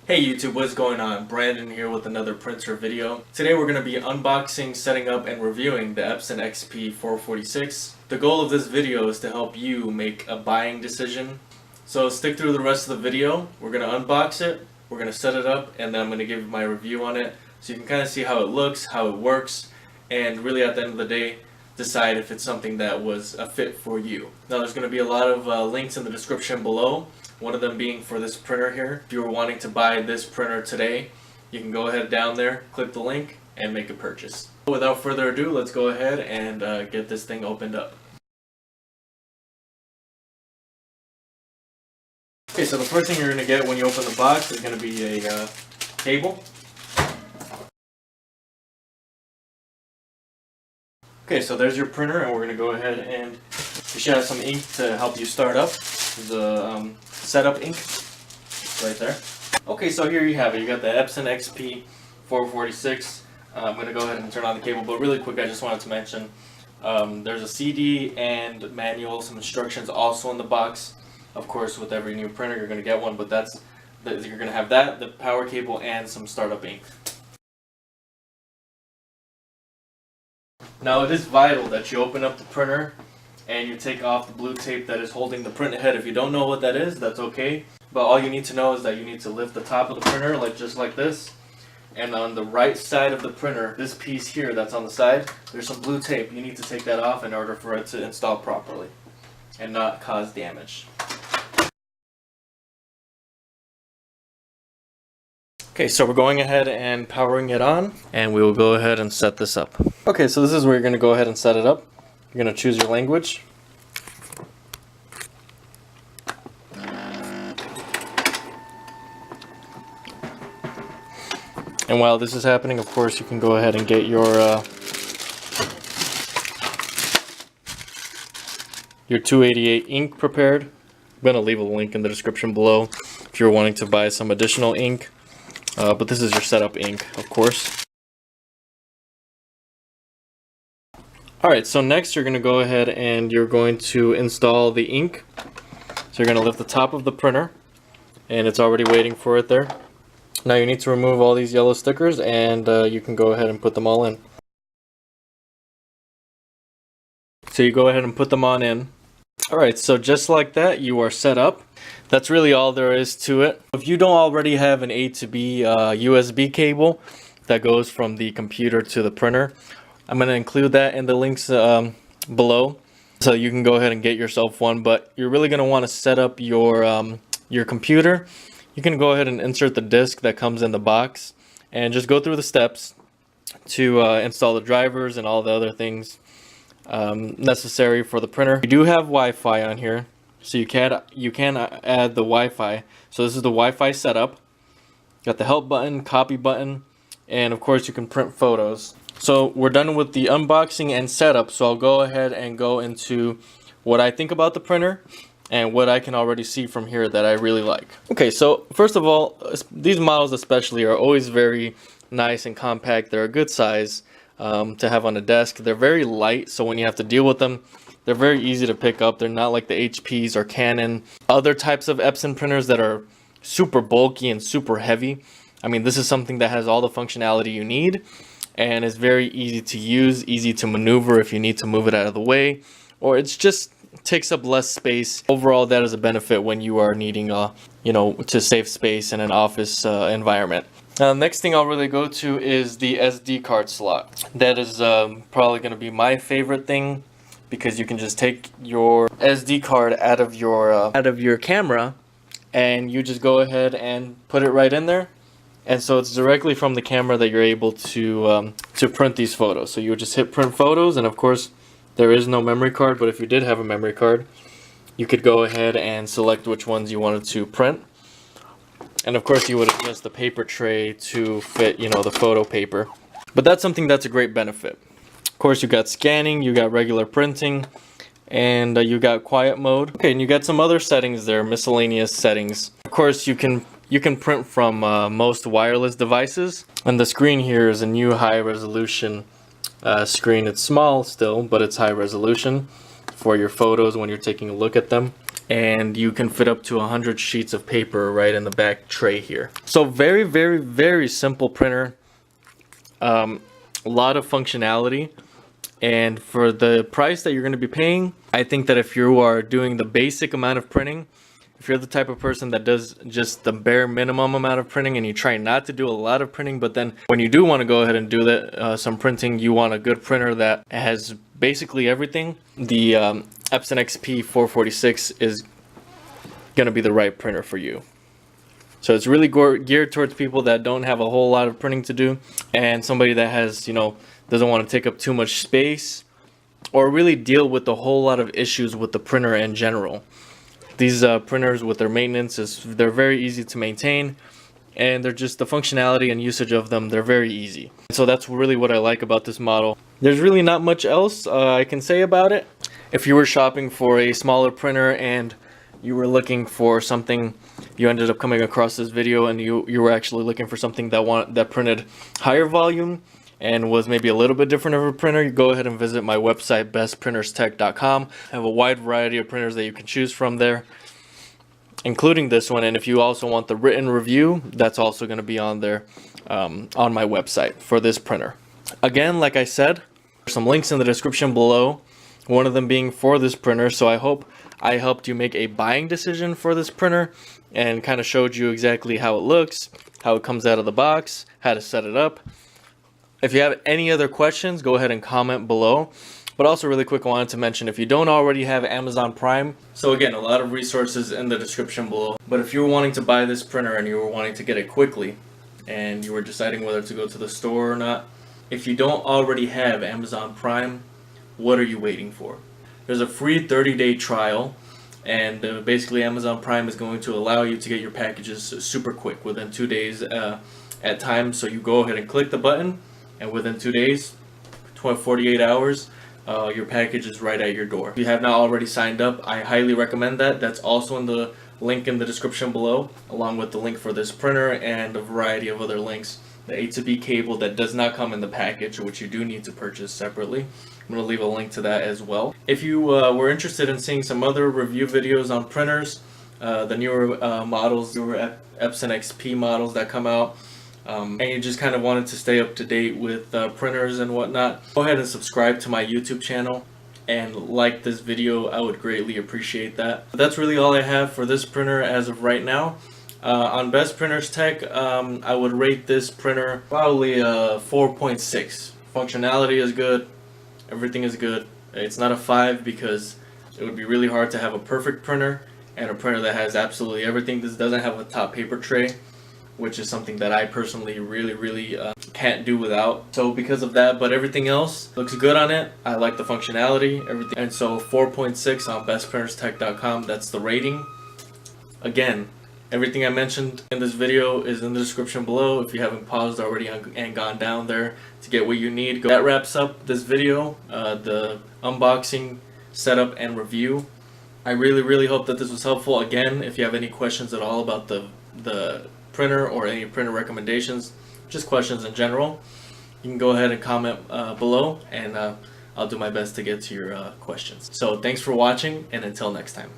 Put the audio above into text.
Hey YouTube, what's going on? Brandon here with another printer video. Today we're going to be unboxing, setting up, and reviewing the Epson Xp-446. The goal of this video is to help you make a buying decision. So stick through the rest of the video. We're going to unbox it, we're going to set it up, and then I'm going to give my review on it so you can kind of see how it looks, how it works, and really at the end of the day decide if it's something that was a fit for you. Now there's going to be a lot of links in the description below. One of them being for this printer here. If you were wanting to buy this printer today, you can go ahead down there, click the link, and make a purchase. Without further ado, let's go ahead and get this thing opened up. Okay, so the first thing you're going to get when you open the box is going to be a cable. Okay, so there's your printer, and we're going to go ahead and you should have some ink to help you start up. The setup ink right there. Okay, so here you have it. You got the Epson Xp-446. I'm going to go ahead and turn on the cable, but really quick I just wanted to mention there's a CD and manual, some instructions also in the box. Of course, with every new printer you're going to get one, but you're going to have that, the power cable, and some startup ink. Now it is vital that you open up the printer and you take off the blue tape that is holding the print head. If you don't know what that is, that's okay. But all you need to know is that you need to lift the top of the printer just like this. And on the right side of the printer, this piece here that's on the side, there's some blue tape. You need to take that off in order for it to install properly and not cause damage. Okay, so we're going ahead and powering it on, and we will go ahead and set this up. Okay, so this is where you're going to go ahead and set it up. You're going to choose your language. And while this is happening, of course, you can go ahead and get your 288 ink prepared. I'm going to leave a link in the description below if you're wanting to buy some additional ink. But this is your setup ink, of course. Alright, so next you're going to go ahead and you're going to install the ink. So you're going to lift the top of the printer, and it's already waiting for it there. Now you need to remove all these yellow stickers, and you can go ahead and put them all in. So you go ahead and put them on in. Alright, so just like that, you are set up. That's really all there is to it. If you don't already have an A to B USB cable that goes from the computer to the printer, I'm going to include that in the links below, so you can go ahead and get yourself one. But you're really going to want to set up your computer. You can go ahead and insert the disk that comes in the box and just go through the steps to install the drivers and all the other things necessary for the printer. We do have Wi-Fi on here, so you can add the Wi-Fi. So this is the Wi-Fi setup. Got the help button, copy button, and of course you can print photos. So we're done with the unboxing and setup, so I'll go ahead and go into what I think about the printer and what I can already see from here that I really like. Okay, so first of all, these models especially are always very nice and compact. They're a good size to have on a desk. They're very light, so when you have to deal with them, they're very easy to pick up. They're not like the HPs or Canon, other types of Epson printers that are super bulky and super heavy. I mean, this is something that has all the functionality you need, and it's very easy to use, easy to maneuver if you need to move it out of the way, or it's just takes up less space. Overall, that is a benefit when you are needing to save space in an office environment. Next thing I'll really go to is the SD card slot. That is probably going to be my favorite thing, because you can just take your SD card out of your camera and you just go ahead and put it right in there. And so it's directly from the camera that you're able to print these photos. So you would just hit print photos, and of course there is no memory card, but if you did have a memory card, you could go ahead and select which ones you wanted to print. And of course you would adjust the paper tray to fit, the photo paper. But that's something that's a great benefit. Of course you got scanning, you got regular printing, and you got quiet mode. Okay, and you got some other settings there, miscellaneous settings. Of course you can print from most wireless devices, and the screen here is a new high resolution screen. It's small still, but it's high resolution for your photos when you're taking a look at them. and you can fit up to 100 sheets of paper right in the back tray here. So very, very, very simple printer. A lot of functionality, and for the price that you're going to be paying, I think that if you are doing the basic amount of printing, if you're the type of person that does just the bare minimum amount of printing and you try not to do a lot of printing, but then when you do want to go ahead and do that some printing, you want a good printer that has basically everything, the Epson Xp-446 is going to be the right printer for you. So it's really geared towards people that don't have a whole lot of printing to do, and somebody that has, you know, doesn't want to take up too much space or really deal with a whole lot of issues with the printer in general. These printers with their maintenance, they're very easy to maintain, and they're just the functionality and usage of them, they're very easy. So that's really what I like about this model. There's really not much else I can say about it. If you were shopping for a smaller printer and you were looking for something, you ended up coming across this video and you were actually looking for something that printed higher volume and was maybe a little bit different of a printer, you go ahead and visit my website, bestprinterstech.com. I have a wide variety of printers that you can choose from there, including this one. And if you also want the written review, that's also going to be on there on my website for this printer. Again, like I said, there's some links in the description below, one of them being for this printer. So I hope I helped you make a buying decision for this printer and kind of showed you exactly how it looks, how it comes out of the box, how to set it up. If you have any other questions, go ahead and comment below. But also really quick, I wanted to mention, if you don't already have Amazon Prime, so again, a lot of resources in the description below. But if you were wanting to buy this printer and you were wanting to get it quickly, and you were deciding whether to go to the store or not, if you don't already have Amazon Prime, what are you waiting for? There's a free 30-day trial, and basically Amazon Prime is going to allow you to get your packages super quick, within 2 days at times. So you go ahead and click the button, and within 2 days, 48 hours, your package is right at your door. If you have not already signed up, I highly recommend that. That's also in the link in the description below, along with the link for this printer and a variety of other links. The A to B cable that does not come in the package, which you do need to purchase separately. I'm going to leave a link to that as well. If you were interested in seeing some other review videos on printers, the newer models, newer Epson XP models that come out, and you just kind of wanted to stay up to date with printers and whatnot, go ahead and subscribe to my YouTube channel and like this video. I would greatly appreciate that. But that's really all I have for this printer as of right now. On Best Printers Tech, I would rate this printer probably a 4.6. Functionality is good, everything is good. It's not a 5 because it would be really hard to have a perfect printer and a printer that has absolutely everything. This doesn't have a top paper tray, which is something that I personally really can't do without. So because of that, but everything else looks good on it. I like the functionality, everything. And so 4.6 on bestprinterstech.com, that's the rating. Again, everything I mentioned in this video is in the description below. If you haven't paused already and gone down there to get what you need, that wraps up this video, the unboxing, setup, and review. I really hope that this was helpful. Again, if you have any questions at all about the printer or any printer recommendations, just questions in general, you can go ahead and comment below, and I'll do my best to get to your questions. So thanks for watching, and until next time.